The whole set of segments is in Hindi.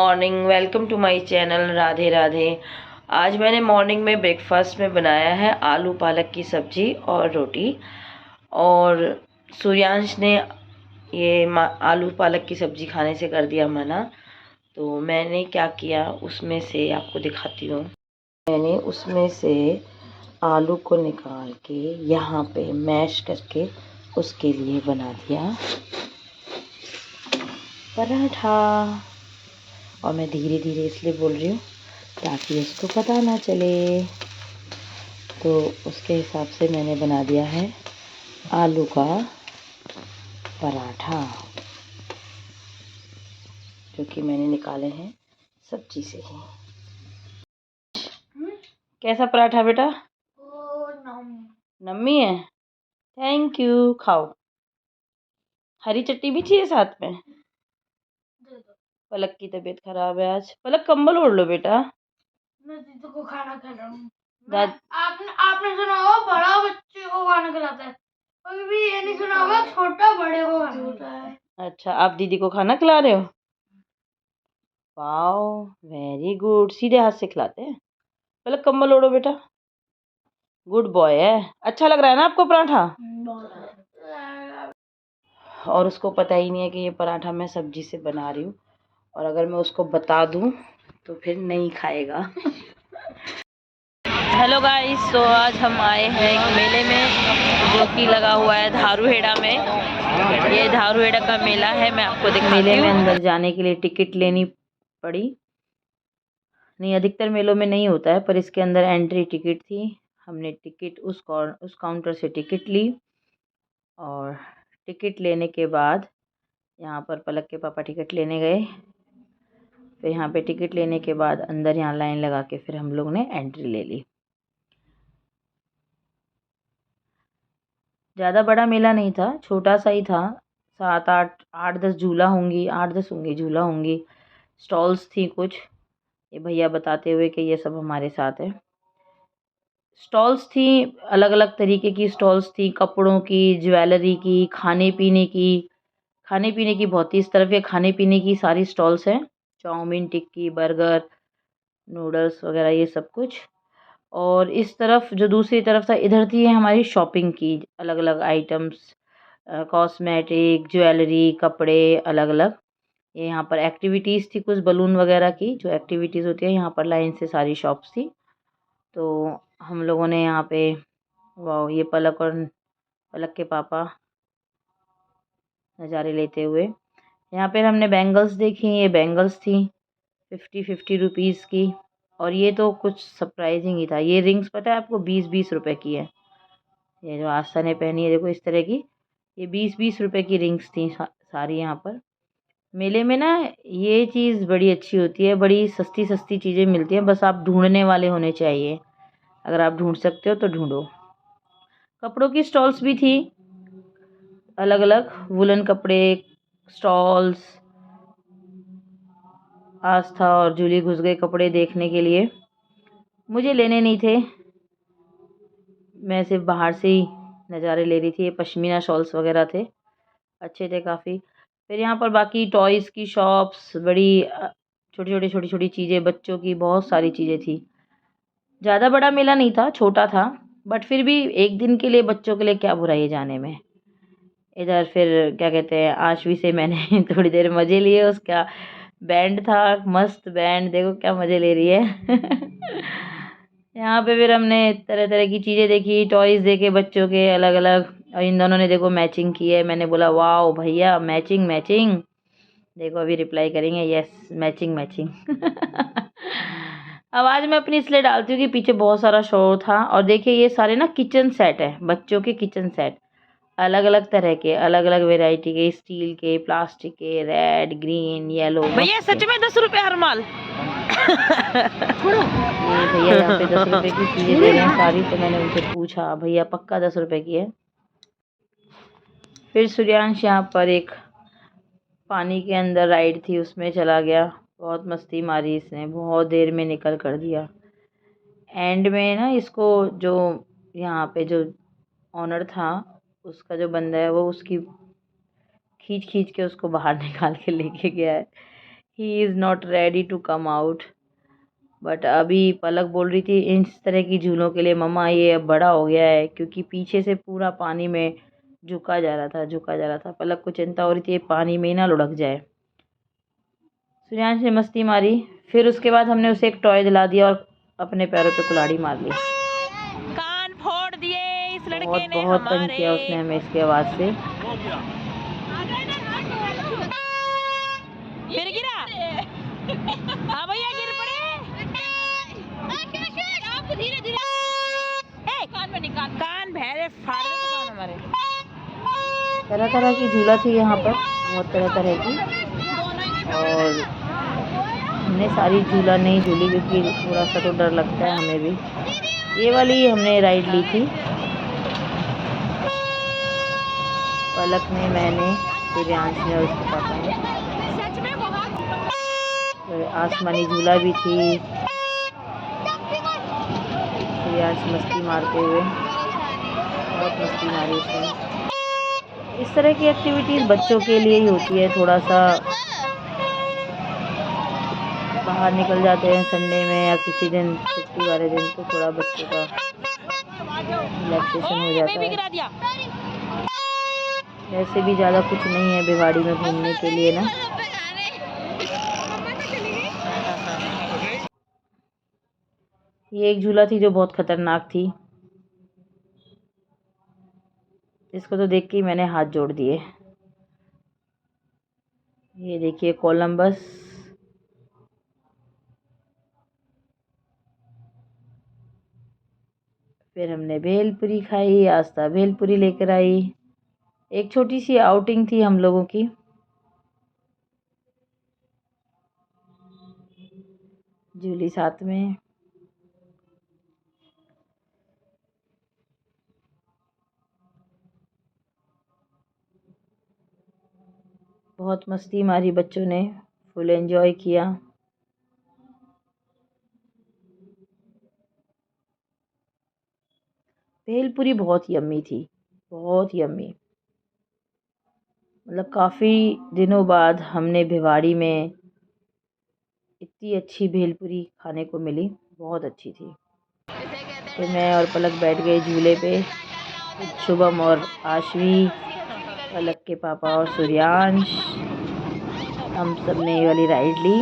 Morning, welcome to my channel. Radhe Radhe. आज मैंने मॉर्निंग में ब्रेकफास्ट में बनाया है आलू पालक की सब्ज़ी और रोटी। और सूर्यांश ने ये आलू पालक की सब्ज़ी खाने से कर दिया मना। तो मैंने क्या किया उसमें से आपको दिखाती हूँ। मैंने उसमें से आलू को निकाल के यहाँ पे मैश करके उसके लिए बना दिया पराठा। और मैं धीरे धीरे इसलिए बोल रही हूँ ताकि उसको पता ना चले। तो उसके हिसाब से मैंने बना दिया है आलू का पराठा, जो कि मैंने निकाले हैं सब्जी से ही। कैसा पराठा बेटा? नम्मी है। Thank you. खाओ। हरी चटनी भी चाहिए साथ में। पलक की तबीयत खराब है आज। पलक कंबल ओढ़ लो बेटा। मैं दीदी को खाना खिला रहा हूँ। दाद आपने सुना होगा बड़ा बच्चे को खाना खिलाता है, कभी भी ये नहीं सुना होगा छोटा बड़े को खाना खिलाता है। अच्छा, आप दीदी को खाना खिला रहे हो? Wow, very good. सीधे हाथ से खिलाते हैं। पलक कंबल ओढ़ो बेटा। गुड बॉय है। अच्छा लग रहा है ना आपको पराठा? और उसको पता ही नहीं है कि ये पराठा मैं सब्जी से बना रही हूँ। और अगर मैं उसको बता दूँ तो फिर नहीं खाएगा। हेलो गाइस, तो आज हम आए हैं एक मेले में जो कि लगा हुआ है धारूहेड़ा में। ये धारूहेड़ा का मेला है। मैं आपको दिखाती हूँ। मेले में अंदर जाने के लिए टिकट लेनी पड़ी। नहीं, अधिकतर मेलों में नहीं होता है, पर इसके अंदर एंट्री टिकट थी। हमने टिकट उस काउंटर से टिकट ली। और टिकट लेने के बाद यहाँ पर पलक के पापा टिकट लेने गए। फिर यहाँ पे टिकट लेने के बाद अंदर यहाँ लाइन लगा के फिर हम लोग ने एंट्री ले ली। ज़्यादा बड़ा मेला नहीं था, छोटा सा ही था। 7 8 8 10 झूला होंगी, 8 10 होंगी झूला होंगी। स्टॉल्स थी कुछ। ये भैया बताते हुए कि ये सब हमारे साथ है। स्टॉल्स थी, अलग अलग तरीके की स्टॉल्स थी। कपड़ों की, ज्वेलरी की, खाने पीने की। खाने पीने की बहुत ही, इस तरफ ये खाने पीने की सारी स्टॉल्स हैं। चाउमीन, टिक्की, बर्गर, नूडल्स वगैरह ये सब कुछ। और इस तरफ जो दूसरी तरफ था, इधर थी हमारी शॉपिंग की अलग अलग आइटम्स। कॉस्मेटिक, ज्वेलरी, कपड़े अलग अलग। ये यहाँ पर एक्टिविटीज़ थी कुछ बलून वगैरह की, जो एक्टिविटीज़ होती है यहाँ पर लाइन से सारी शॉप्स थी। तो हम लोगों ने यहाँ पे, वाह, ये पलक के पापा नज़ारे लेते हुए। यहाँ पर हमने बैंगल्स देखी। ये बैंगल्स थी 50 50 रुपीज़ की। और ये तो कुछ सरप्राइजिंग ही था। ये रिंग्स पता है आपको 20 20 रुपए की है। ये जो आस्था ने पहनी है देखो इस तरह की, ये 20 20 रुपए की रिंग्स थी सारी। यहाँ पर मेले में ना ये चीज़ बड़ी अच्छी होती है, बड़ी सस्ती सस्ती चीज़ें मिलती हैं। बस आप ढूंढने वाले होने चाहिए। अगर आप ढूंढ सकते हो तो ढूंढो। कपड़ों की स्टॉल्स भी थी अलग अलग, वुलन कपड़े स्टॉल्स। आस्था और जूली घुस गए कपड़े देखने के लिए। मुझे लेने नहीं थे, मैं सिर्फ बाहर से ही नज़ारे ले रही थी। ये पश्मीना शॉल्स वगैरह थे, अच्छे थे काफ़ी। फिर यहाँ पर बाकी टॉयज़ की शॉप्स, बड़ी छोटी छोटी चीज़ें, बच्चों की बहुत सारी चीज़ें थी। ज़्यादा बड़ा मेला नहीं था, छोटा था। बट फिर भी एक दिन के लिए बच्चों के लिए क्या बुराई है जाने में। इधर फिर क्या कहते हैं, आशवी से मैंने थोड़ी देर मज़े लिए। उसका बैंड था, मस्त बैंड, देखो क्या मज़े ले रही है। यहाँ पे फिर हमने तरह तरह की चीज़ें देखी, टॉयज़ देखे बच्चों के अलग अलग। और इन दोनों ने देखो मैचिंग की है। मैंने बोला वाओ भैया, मैचिंग मैचिंग। देखो अभी रिप्लाई करेंगे, यस मैचिंग मैचिंग। आवाज़ मैं अपनी इसलिए डालती हूँ कि पीछे बहुत सारा शोर था। और देखिए ये सारे ना किचन सेट है, बच्चों के किचन सेट, अलग अलग तरह के, अलग अलग वेराइटी के, स्टील के, प्लास्टिक के, रेड, ग्रीन, येलो। भैया सच में 10 रुपए हर माल। ये भैया यहाँ पे 10 रुपए की चीज़ें दे रहे हैं सारी। तो मैंने उनसे पूछा भैया पक्का 10 रुपए की है? फिर सूर्यांश यहाँ पर एक पानी के अंदर राइड थी, उसमें चला गया। बहुत मस्ती मारी इसने, बहुत देर में निकल कर दिया। एंड में ना इसको जो यहाँ पे जो ऑनर था, उसका जो बंदा है, वो उसकी खींच खींच के उसको बाहर निकाल के लेके गया है। He is not ready to come out. But अभी पलक बोल रही थी इस तरह की झूलों के लिए मम्मा ये अब बड़ा हो गया है, क्योंकि पीछे से पूरा पानी में झुका जा रहा था। पलक को चिंता हो रही थी पानी में ही ना लुढ़क जाए। सूर्यांश ने मस्ती मारी, फिर उसके बाद हमने उसे एक टॉय दिला दिया और अपने पैरों पे कुल्हाड़ी मार ली। कान फोड़ दिए इस लड़के बहुत ने बहुत तंग हमारे। किया उसने हमें इसकी आवाज़ से। फिर गिरा। हाँ भैया गिर पड़े। धीरे धीरे कान में निकाल, कान भैरे फाड़ दे तो कान हमारे। तरह तरह की झूला थी यहाँ पर, बहुत तरह तरह की, और हमने सारी झूला नहीं झूली क्योंकि थोड़ा सा तो डर लगता है हमें भी। ये वाली हमने राइड ली थी पलक ने, मैंने, सूर्यांश ने और उसके पापा ने। आसमानी झूला भी थी, सूर्यांश मस्ती मारते हुए, बहुत मस्ती मारी उसने। इस तरह की एक्टिविटीज़ बच्चों के लिए ही होती है, थोड़ा सा बाहर निकल जाते हैं संडे में या किसी दिन छुट्टी वाले दिन, तो थोड़ा बच्चों का रिलैक्सेशन हो जाता है। वैसे भी ज़्यादा कुछ नहीं है भिवाड़ी में घूमने के लिए ना। ये एक झूला थी जो बहुत खतरनाक थी, इसको तो देख के ही मैंने हाथ जोड़ दिए। ये देखिए कोलंबस, फिर हमने भेलपुरी खाई, आस्था भेलपुरी लेकर आई। एक छोटी सी आउटिंग थी हम लोगों की। झूली साथ में। बहुत मस्ती मारी बच्चों ने, फुल एंजॉय किया। भेलपुरी बहुत यम्मी थी, बहुत यम्मी। मतलब काफ़ी दिनों बाद हमने भिवाड़ी में इतनी अच्छी भेलपुरी खाने को मिली, बहुत अच्छी थी। फिर मैं और पलक बैठ गए झूले पे, शुभम और आशवी, पलक के पापा और सूर्यांश, हम सब ने ये वाली राइड ली।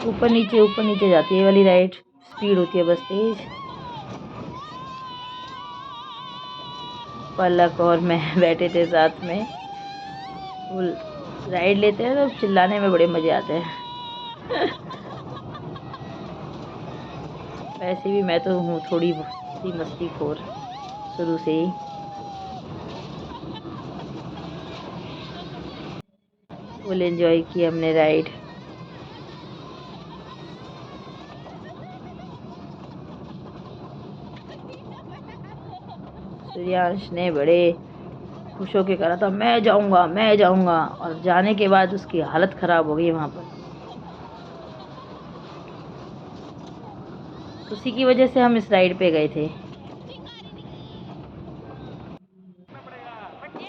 ऊपर नीचे जाती है ये वाली राइड, स्पीड होती है बस तेज। पलक और मैं बैठे थे साथ में। फुल राइड लेते हैं तो चिल्लाने में बड़े मज़े आते हैं। वैसे भी मैं तो हूँ थोड़ी सी मस्तीखोर शुरू से ही। फुल एंजॉय की हमने राइड। सूर्यांश ने बड़े खुश होकर कहा था मैं जाऊंगा, और जाने के बाद उसकी हालत ख़राब हो गई वहाँ पर। उसी की वजह से हम इस राइड पे गए थे।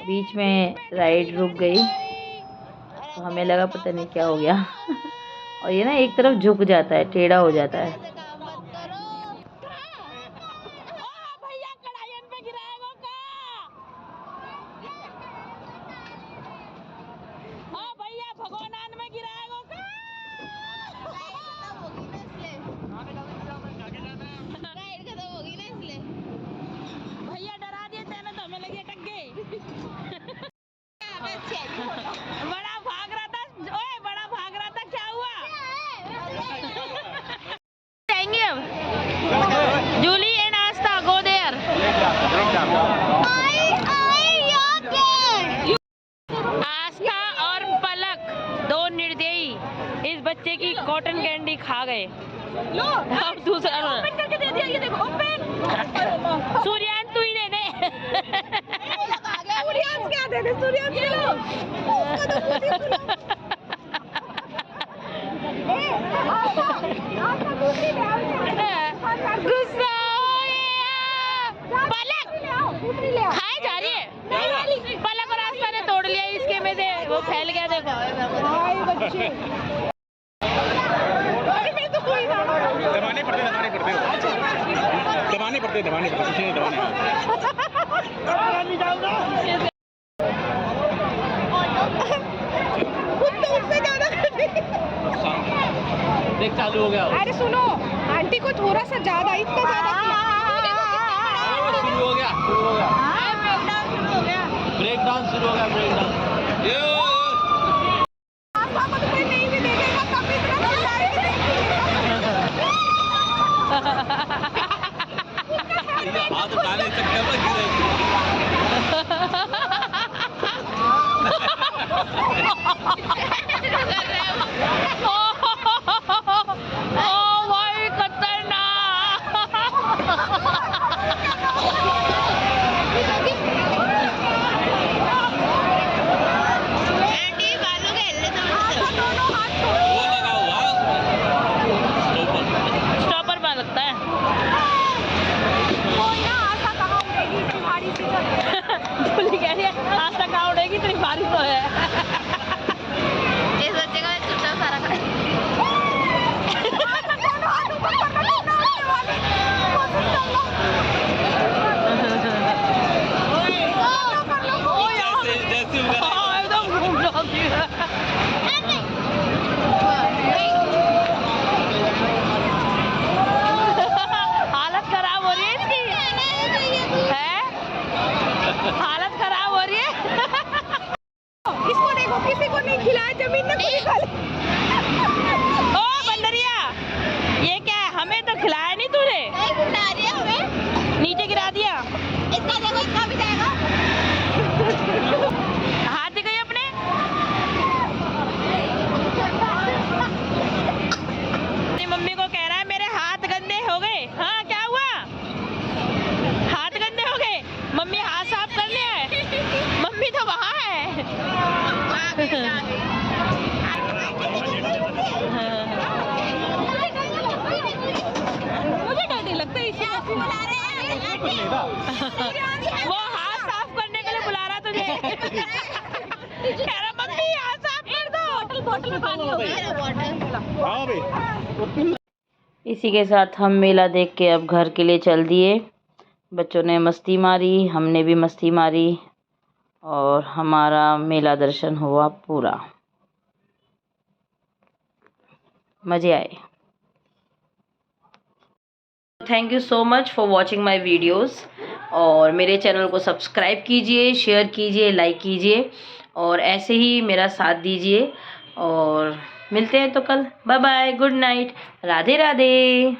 बीच में राइड रुक गई तो हमें लगा पता नहीं क्या हो गया। और ये ना एक तरफ झुक जाता है, टेढ़ा हो जाता है। भैया डरा दिए थे ना तो हमें लगे अटक गए। बड़ा भाग रहा था, ओए बड़ा भाग रहा था, क्या हुआ? जाएंगे अब Julie and Aastha go there. Aastha और पलक दो निर्दयी इस बच्चे की कॉटन कैंडी खा गए। लो अब दूसरा ओपन करके दे दिया, ये देखो ओपन। सूर्यांश तू ही दे दे। सूर्यांश क्या दे दे, सूर्यांश गुस्सा पलक खाए जा रही है। पलक और आस्था ने तोड़ लिया इसके में से, वो फैल गया देखो। दे दबाने का, पीछे नहीं दबाने देख चालू हो गया। अरे सुनो, आंटी को थोड़ा सा ज्यादा, इतना ज्यादा शुरू हो गया, शुरू हो गया, ब्रेक डांस शुरू हो गया, ब्रेक डांस। नहीं भी देखेगा कभी इतना चिल्लाएगी नहीं। हाथ उठाने चक्कर में गिरेगी। ओ भाई खतरनाक। वो लगा हुआ है उसमें, स्टॉपर में लगता है। बोली कह रही है आज तक कहाँ उड़ेगी, इतनी भारी तो है। इस बच्चे का छुट्टा सारा हालत खराब हो रही है इसकी, है हालत खराब हो रही है। इसको देखो, किसी को नहीं खिलाया, जमीन में खुद ही खा ली। ओ बंदरिया, ये क्या है, हमें तो खिलाया नहीं तूने। खिला दिया हमें, नीचे गिरा दिया। इसका देखो, इसका भी जाएगा। हाथ दिखाइए अपने। अपनी मम्मी को कह रहा है मेरे हाथ गंदे हो गए। हाँ क्या हुआ, हाथ गंदे हो गए? मम्मी हाथ साफ कर लिया है, मम्मी तो वहाँ है। मुझे डर नहीं लगता इसी वो हाथ साफ करने के लिए बुला रहा तुझे। कह रहा मम्मी हाथ साफ कर दो। बोतल में पानी हो गया। हाँ भाई। इसी के साथ हम मेला देख के अब घर के लिए चल दिए। बच्चों ने मस्ती मारी, हमने भी मस्ती मारी और हमारा मेला दर्शन हुआ पूरा। मज़े आए। Thank you so much for watching my videos. और मेरे चैनल को सब्सक्राइब कीजिए, शेयर कीजिए, लाइक कीजिए और ऐसे ही मेरा साथ दीजिए। और मिलते हैं तो कल। Bye bye, good night, Radhe Radhe.